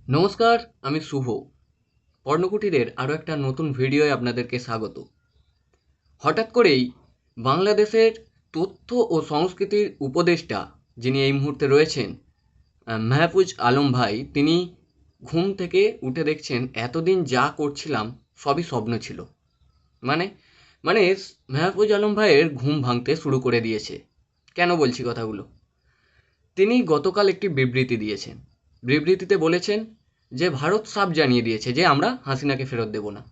নমস্কার, আমি শুভ। পর্ণকুটিরের আরও একটা নতুন ভিডিওয় আপনাদেরকে স্বাগত। হঠাৎ করেই বাংলাদেশের তথ্য ও সংস্কৃতির উপদেষ্টা যিনি এই মুহূর্তে রয়েছেন, মাহফুজ আলম ভাই, তিনি ঘুম থেকে উঠে দেখছেন এতদিন যা করছিলাম সবই স্বপ্ন ছিল। মানে মানে মাহফুজ আলম ভাইয়ের ঘুম ভাঙতে শুরু করে দিয়েছে। কেন বলছি কথাগুলো? তিনি গতকাল একটি বিবৃতি দিয়েছেন। বিবৃতিতে বলেছেন যে ভারত সাফ জানিয়ে দিয়েছে যে আমরা হাসিনাকে ফেরত দেব না।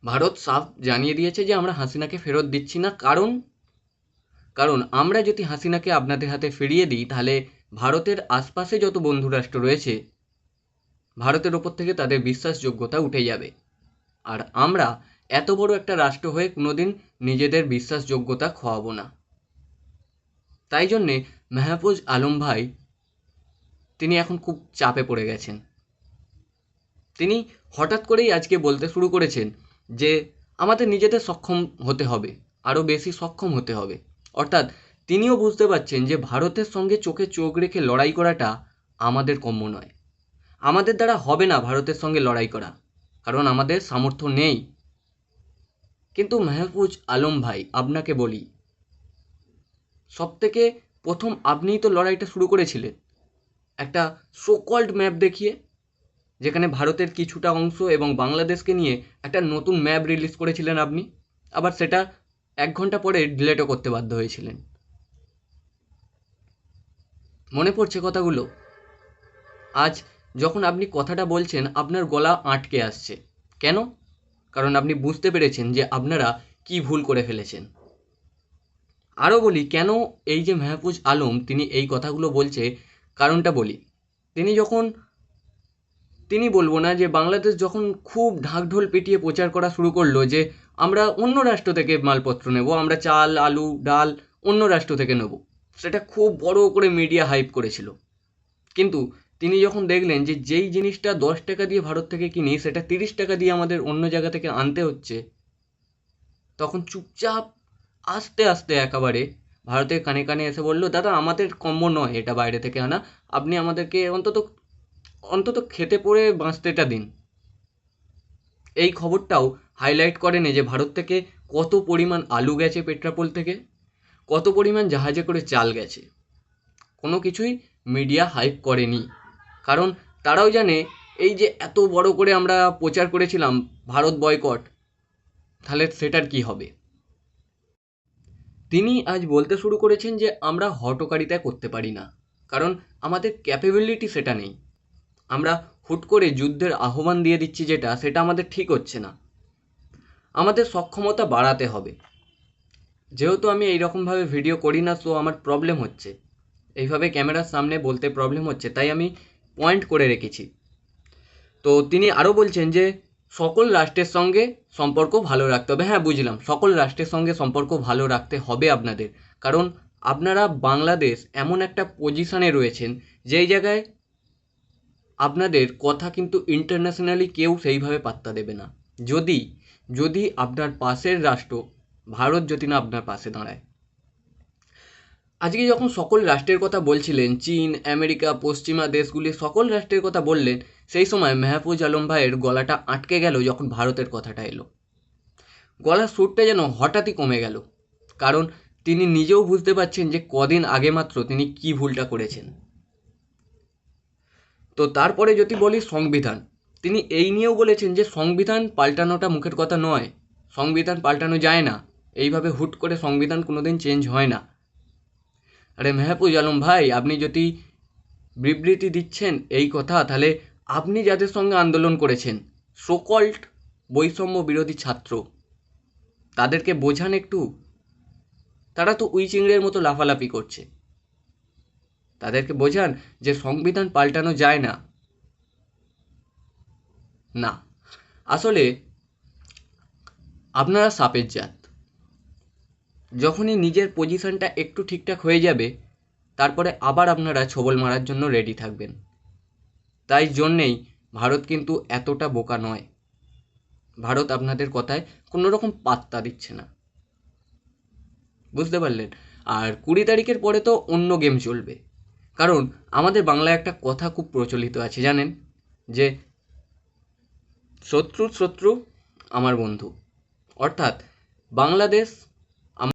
ভারত সাফ জানিয়ে দিয়েছে যে আমরা হাসিনাকে ফেরত দিচ্ছি না, কারণ কারণ আমরা যদি হাসিনাকে আপনাদের হাতে ফিরিয়ে দিই তাহলে ভারতের আশপাশে যত বন্ধু রাষ্ট্র রয়েছে ভারতের ওপর থেকে তাদের বিশ্বাসযোগ্যতা উঠে যাবে। আর আমরা এত বড় একটা রাষ্ট্র হয়ে কোনোদিন নিজেদের বিশ্বাসযোগ্যতা খোয়াবো না। তাই জন্যে মাহফুজ আলম ভাই তিনি এখন খুব চাপে পড়ে গেছেন। তিনি হঠাৎ করেই আজকে বলতে শুরু করেছেন যে আমাদের নিজেদের সক্ষম হতে হবে, আরও বেশি সক্ষম হতে হবে। অর্থাৎ তিনিও বুঝতে পারছেন যে ভারতের সঙ্গে চোখে চোখ রেখে লড়াই করাটা আমাদের কম্য নয়। আমাদের দ্বারা হবে না ভারতের সঙ্গে লড়াই করা, কারণ আমাদের সামর্থ্য নেই। কিন্তু মাহফুজ আলম ভাই, আপনাকে বলি, সবথেকে প্রথম আপনিই তো লড়াইটা শুরু করেছিলেন একটা সো কল্ড ম্যাপ দেখিয়ে, যেখানে ভারতের কিছুটা অংশ এবং বাংলাদেশকে নিয়ে একটা নতুন ম্যাপ রিলিজ করেছিলেন আপনি। আবার সেটা 1 ঘন্টা পরে ডিলেটও করতে বাধ্য হয়েছিলেন। মনে পড়ছে কথাগুলো? আজ যখন আপনি কথাটা বলছেন আপনার গলা আটকে আসছে। কেন? কারণ আপনি বুঝতে পেরেছেন যে আপনারা কি ভুল করে ফেলেছেন। আরও বলি কেন এই যে মাহফুজ আলম তিনি এই কথাগুলো বলছে, কারণটা বলি। তিনি বলবো না যে বাংলাদেশ যখন খুব ঢাকঢোল পিটিয়ে প্রচার করা শুরু করলো যে আমরা অন্য রাষ্ট্র থেকে মালপত্র নেব, আমরা চাল আলু ডাল অন্য রাষ্ট্র থেকে নেব, সেটা খুব বড় করে মিডিয়া হাইপ করেছিল। কিন্তু তিনি যখন দেখলেন যে যেই জিনিসটা 10 টাকা দিয়ে ভারত থেকে কিনি সেটা 30 টাকা দিয়ে আমাদের অন্য জায়গা থেকে আনতে হচ্ছে, তখন চুপচাপ আস্তে আস্তে একেবারে ভারতের কানে কানে এসে বলল, দাদা আমাদের কম্য নয় এটা বাইরে থেকে আনা, আপনি আমাদেরকে অন্তত অন্তত খেতে পড়ে বাঁচতেটা দিন। এই খবরটাও হাইলাইট করেনি যে ভারত থেকে কত পরিমাণ আলু গেছে পেট্রাপোল থেকে, কত পরিমাণ জাহাজে করে চাল গেছে। কোনো কিছুই মিডিয়া হাইপ করেনি, কারণ তারাও জানে এই যে এত বড় করে আমরা প্রচার করেছিলাম ভারত বয়কট, তাহলে সেটার কি হবে। তিনি আজ বলতে শুরু করেছেন যে আমরা হঠকারিতা করতে পারি না, কারণ আমাদের ক্যাপেবিলিটি সেটা নেই। আমরা হুট করে যুদ্ধের আহ্বান দিয়ে দিচ্ছি, সেটা আমাদের ঠিক হচ্ছে না। আমাদের সক্ষমতা বাড়াতে হবে। যেহেতু আমি এইরকমভাবে ভিডিও করি না, তো আমার প্রবলেম হচ্ছে, এইভাবে ক্যামেরার সামনে বলতে প্রবলেম হচ্ছে, তাই আমি পয়েন্ট করে রেখেছি। তো তিনি আরও বলছেন যে সকল রাষ্ট্রের সঙ্গে সম্পর্ক ভালো রাখতে হবে। হ্যাঁ, বুঝলাম, সকল রাষ্ট্রের সঙ্গে সম্পর্ক ভালো রাখতে হবে আপনাদের, কারণ আপনারা বাংলাদেশ এমন একটা পজিশনে রয়েছেন যেই জায়গায় আপনাদের কথা কিন্তু ইন্টারন্যাশনালি কেউ সেইভাবে পাত্তা দেবে না, যদি যদি আপনার পাশের রাষ্ট্র ভারত যদি না আপনার পাশে দাঁড়ায়। আজকে যখন সকল রাষ্ট্রের কথা বলছিলেন, চীন, আমেরিকা, পশ্চিমা দেশগুলি সকল রাষ্ট্রের কথা বললেন, সেই সময় মাহফুজ আলম ভাইয়ের গলাটা আটকে গেল যখন ভারতের কথাটা এলো। গলার সুরটা যেন হঠাৎই কমে গেল, কারণ তিনি নিজেও বুঝতে পারছেন যে কদিন আগে মাত্র তিনি কি ভুলটা করেছেন। তো তারপরে যদি বলি সংবিধান, তিনি এই নিয়েও বলেছেন যে সংবিধান পাল্টানোটা মুখের কথা নয়, সংবিধান পাল্টানো যায় না, এইভাবে হুট করে সংবিধান কোনোদিন চেঞ্জ হয় না। আরে মাহফুজ আলম ভাই, আপনি যদি বিবৃতি দিচ্ছেন এই কথা, তাহলে আপনি যাদের সঙ্গে আন্দোলন করেছেন, সোকল্ড বৈষম্য বিরোধী ছাত্র, তাদেরকে বোঝান একটু। তারা তো উই চিংড়ের মতো লাফালাফি করছে, তাদেরকে বোঝান যে সংবিধান পাল্টানো যায় না। না, আসলে আপনারা সাপের জাত। যখনই নিজের পজিশনটা একটু ঠিকঠাক হয়ে যাবে, তারপরে আবার আপনারা ছোবল মারার জন্য রেডি থাকবেন। তাই জন্যেই ভারত কিন্তু এতটা বোকা নয়। ভারত আপনাদের কথায় কোনো রকম পাত্তা দিচ্ছে না, বুঝতে পারলেন? আর 20 তারিখের পরে তো অন্য গেম চলবে, কারণ আমাদের বাংলায় একটা কথা খুব প্রচলিত আছে জানেন, যে শত্রুর শত্রু আমার বন্ধু। অর্থাৎ বাংলাদেশ